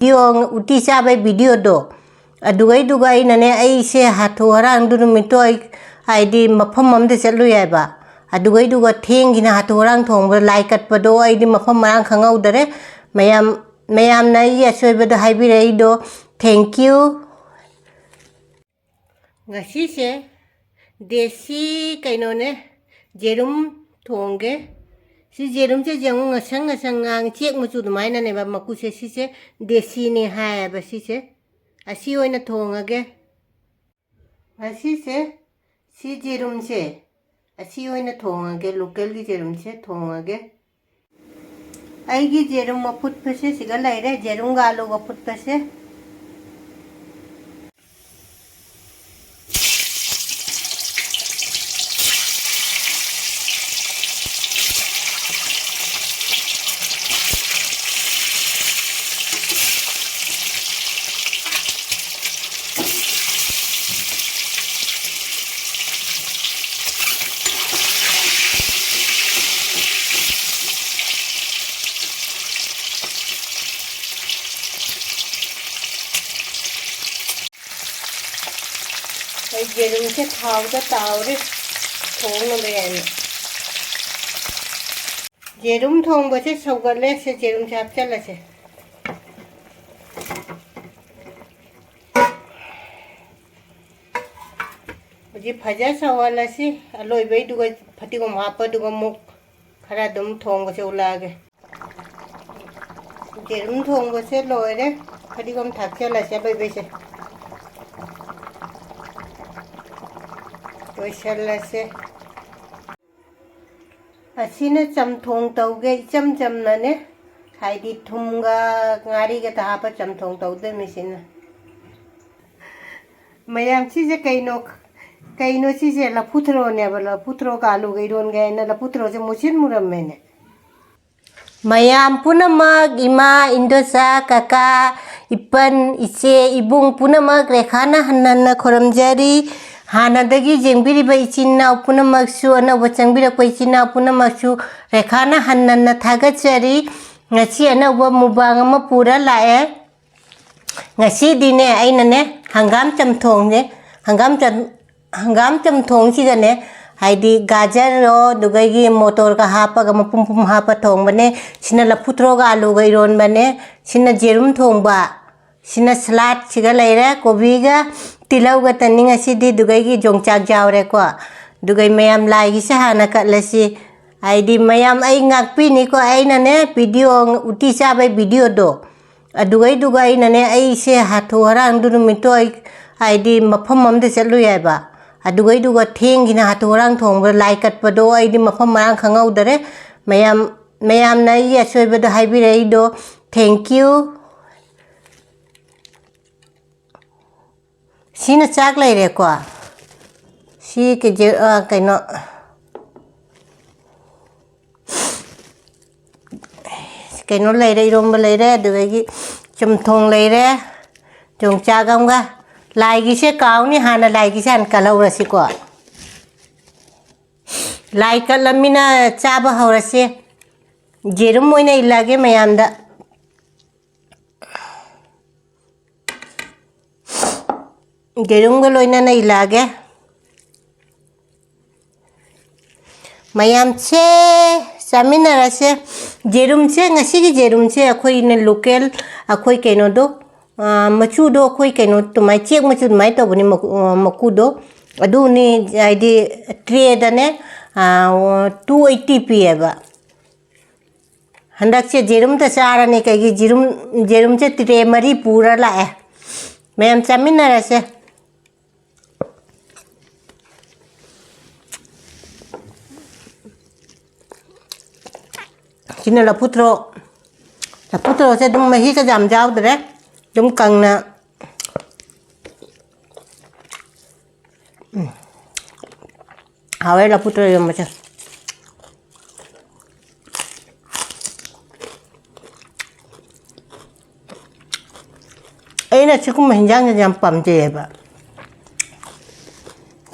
video uti sabai video do adugai nane ai se hatho harang du mito ai di mafam amde chalu ya ba adugai thengi na hatho harang thongba lai kat pado ai di mafam marang khangau dare mayam na ya soi bada haibi rei do thank you ngasi se desi kaino ne yerum thongge si yerum se jang ngasang ngang chek muchu dumai na ne ba maku se si se desi ne ha ba si se asi oina thongage asi se si yerum se asi oina thongage local gi yerum se thongage ai gi yerum maput pase siga laire yerum ga alu maput pase yerum se thau da taure thong no be ani yerum thong ba se sogale se yerum se apchala se ji bhaja sawala se aloi bai du ga phati ko mapa du ga muk khara dum thong ba se ulage yerum thong ba se loire phati kom thakchala se bai bai se se asina chamthong tauge cham na ne haidi thumga ngari ga ta pa chamthong taude misina mayam si je kaino si je lafutharo ne ba lafutharo ka alu ga iron ga na lafutharo je musin muram mene mayam punamak ima indosa kaka ipan iche ibung punamak rekhana hanna khoramjari hanadagi jengbiriba ichina punamaksu anaba changbirakpa ichina punamaksu rekhana hannana thagachari ngasi anaba mubang ama pura lae ngasi dine aina ne hanggam chamthong ne hanggam chamthong si gane haidi gajar ro dugai motor ka hapa ga mapum hapa thong bane sina lafutharo ga alu ga iron bane sina yerum thongba sina salad siga leire kobi ga tilau ga taning asidi dugai gi Yongchak jawre ko dugai mayam lai gi sahana katlasi aidi mayam ai ngakpi ni ko ai na ne video uti sa bai video do adugai na ne ai se hatho harang du mito aidi mafam amde chalu ya ba adugai thengi na hatho harang thongba lai kat pado aidi mafam marang khangau dare mayam na ya soi bada haibi rei do thank you sina chak lai re ko si ke je kaino kaino lai re eromba lai re dugai chamthong lai re Yongchak ga lai gi se kaw ni hana lai gi san kalau ra si ko lai kalamina chaba hawra se yerum moina ilage mayam da yerum ga loina na ilage mayam che samina rase yerum che ngasi gi yerum che akhoi ne local akhoi kaino do machu do akhoi kaino tumai chek machu mai to bani maku do adu ni id tray da ne 280 p ba handak che yerum ta sara ne kai gi yerum che tray mari pura la e mayam samina rase Sina lafutharo se dum mahi ka jam jaw dre dum kangna hawe lafutharo yam macha aina chikum hinjang jam pam je ba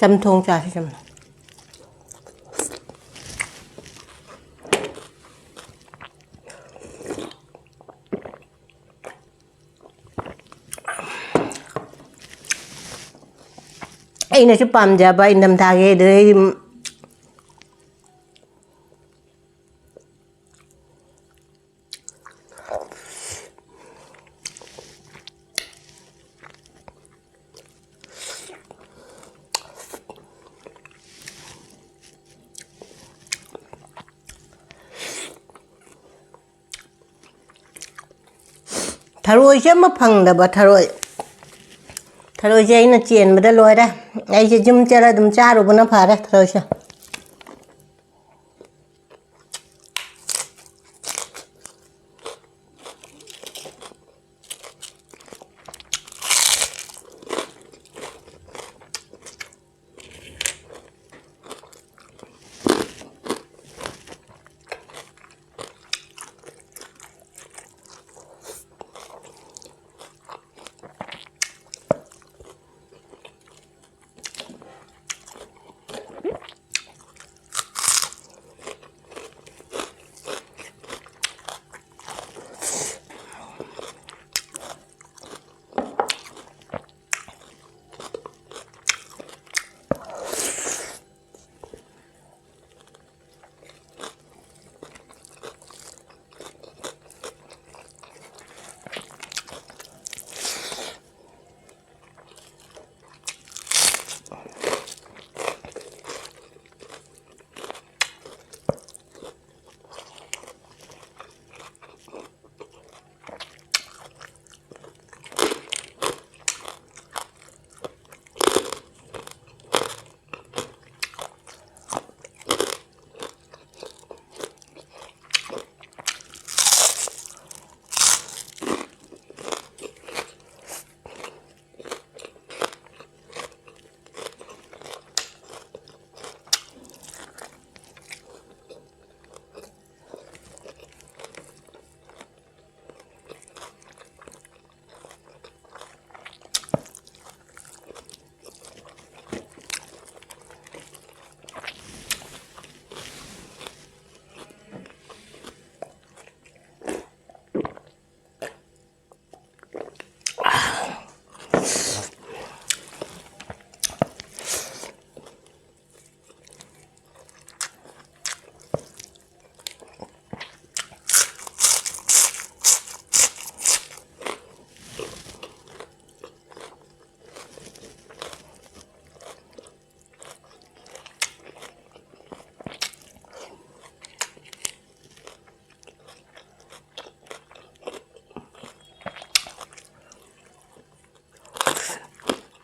chamthong cha si cham ꯑꯩꯅꯁꯨ ꯄꯥꯝꯖꯕ ꯏꯪꯊꯝꯊꯥꯒꯤ ꯑꯗꯩ ꯊꯔꯣꯏꯁꯦ ꯑꯃ ꯐꯪꯗꯕ ꯊꯔꯣꯏꯁꯦ ꯑꯩꯅ ꯆꯦꯟꯕꯗ ꯂꯣꯏꯔꯦ ꯑꯩꯁꯦ ꯌꯨꯝ ꯆꯠꯂ ꯑꯗꯨꯝ ꯆꯥꯔꯨꯕꯅ ꯐꯔꯦ ꯊꯔꯣꯏꯁꯦ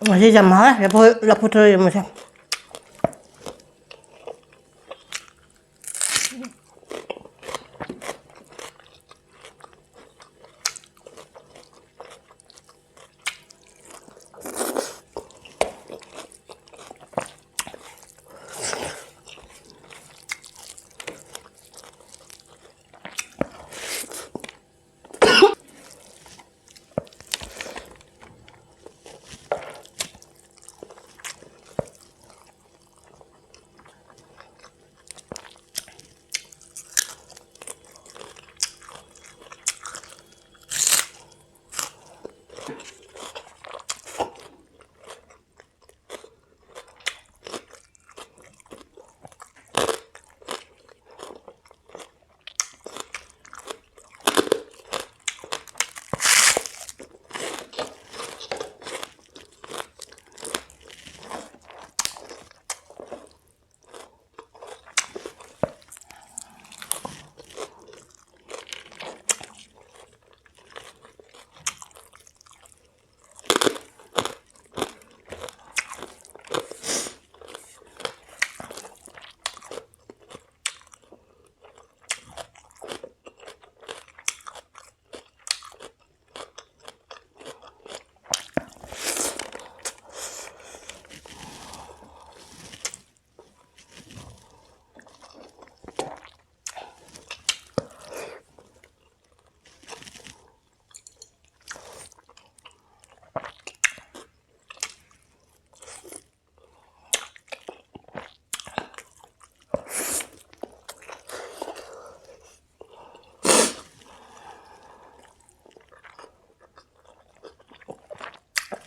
맛이 참 많아 라푸트로 이러면서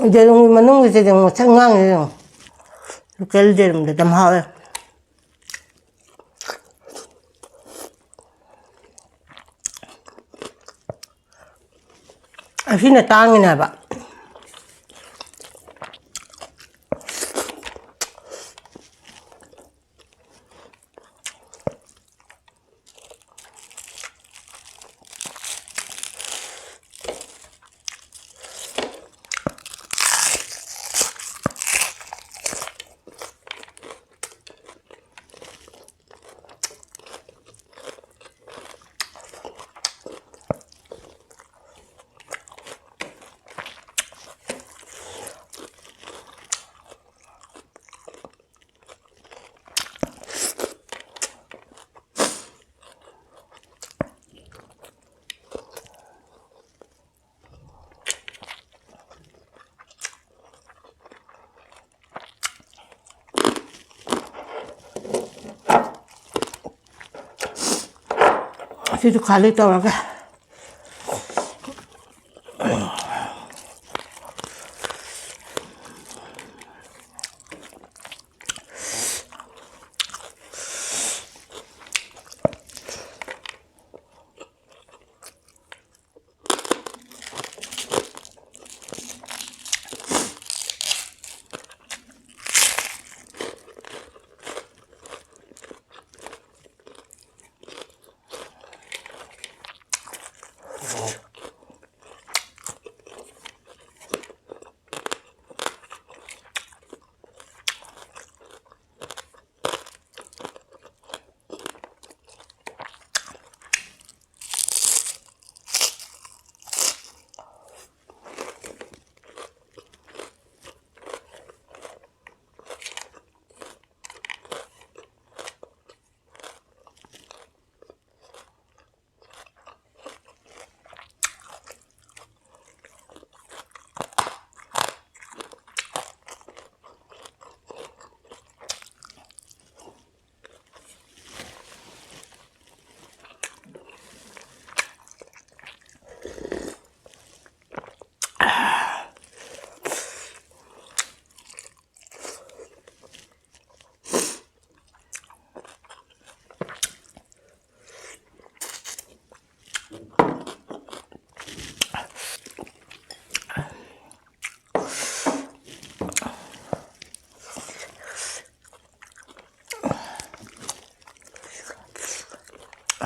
이제 뭐 농구에서 뭐 창광이에요. 로컬 제름도 좀 하고 아시나 땅이나 봐. Situ kali tau lah kan.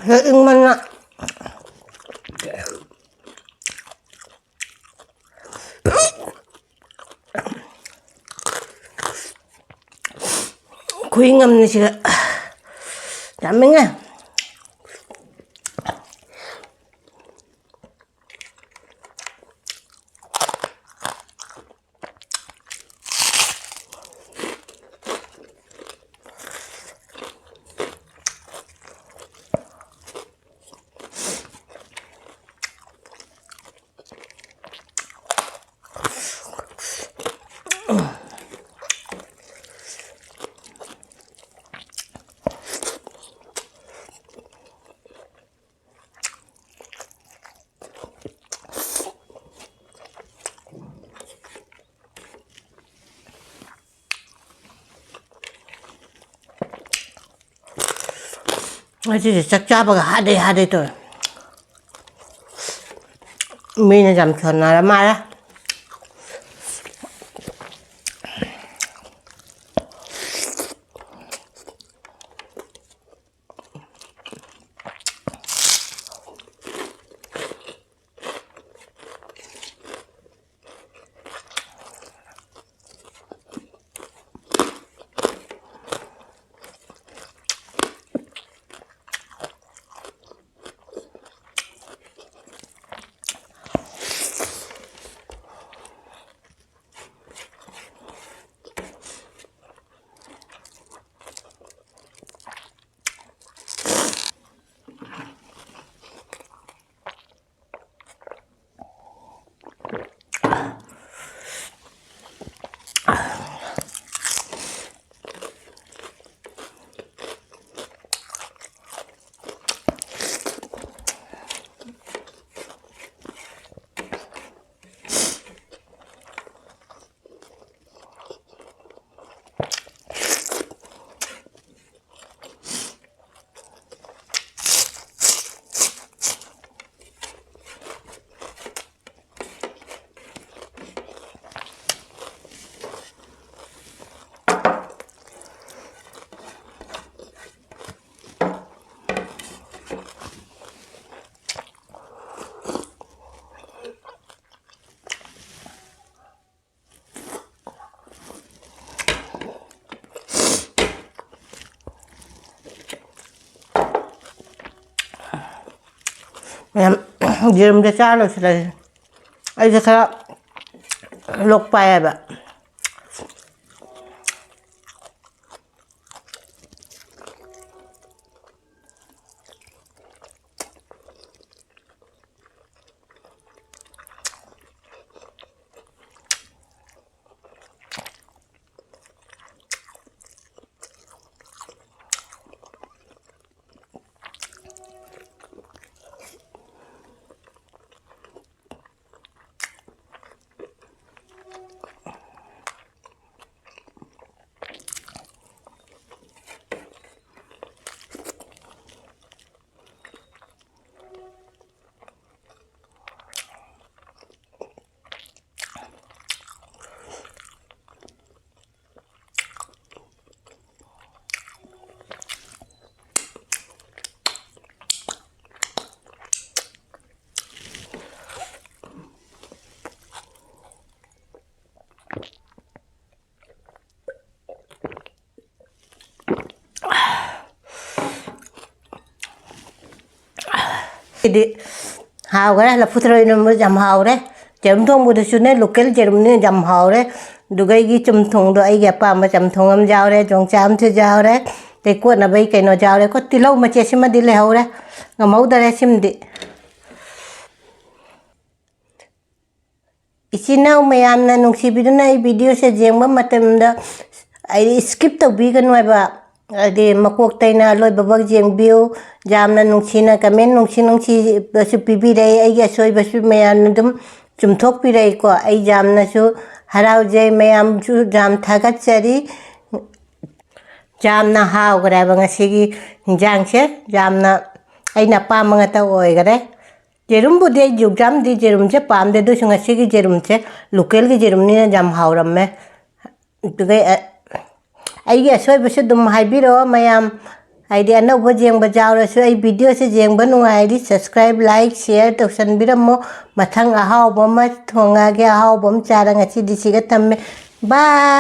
Ingman na. Kuingam na siya. Dami nga. Aji chắc chabaga hade to. Mina jam chona la mala. yerum de cha lo sila ai je khara lok pa ya ba Di hào cái là phút rồi nó mới dầm hào đấy chấm thong bữa đó này lúc cái chấm này dầm hào đấy đủ cái chấm thong đó ai gặp mà chấm thong am giàu đấy trong chấm thì giàu đấy để quên là bây cái nó giàu đấy có tí lâu mà chơi xem mà đi lấy hào đấy ngắm máu đấy xem đi Isinau mayam na nung sibido na video sa jeng ba matam da ay skip to bi kan ba ade makok tay na loy babag jeng view jam na nung sina kamen nung sinong si su pipi dai ay ga soy basu mayam dum chumthok pi dai ko ay jam na su harau jay mayam su jam thagat chari jam na haw gara ba ngasi jang che jam na ay na pa mga ta oy gare yerum bu de juk jam di yerum che pam de do sunga se ki yerum che local ki yerum ni jam hauram me tu ge ai ge soi bu se dum hai bi ro mayam ai de na bo jeng ba jaw ro so ai video se jeng ba nu ai di subscribe like share to san bi ram mo mathang a haw bom ma thonga ge haw bom cha ra nga chi di si ga tam me bye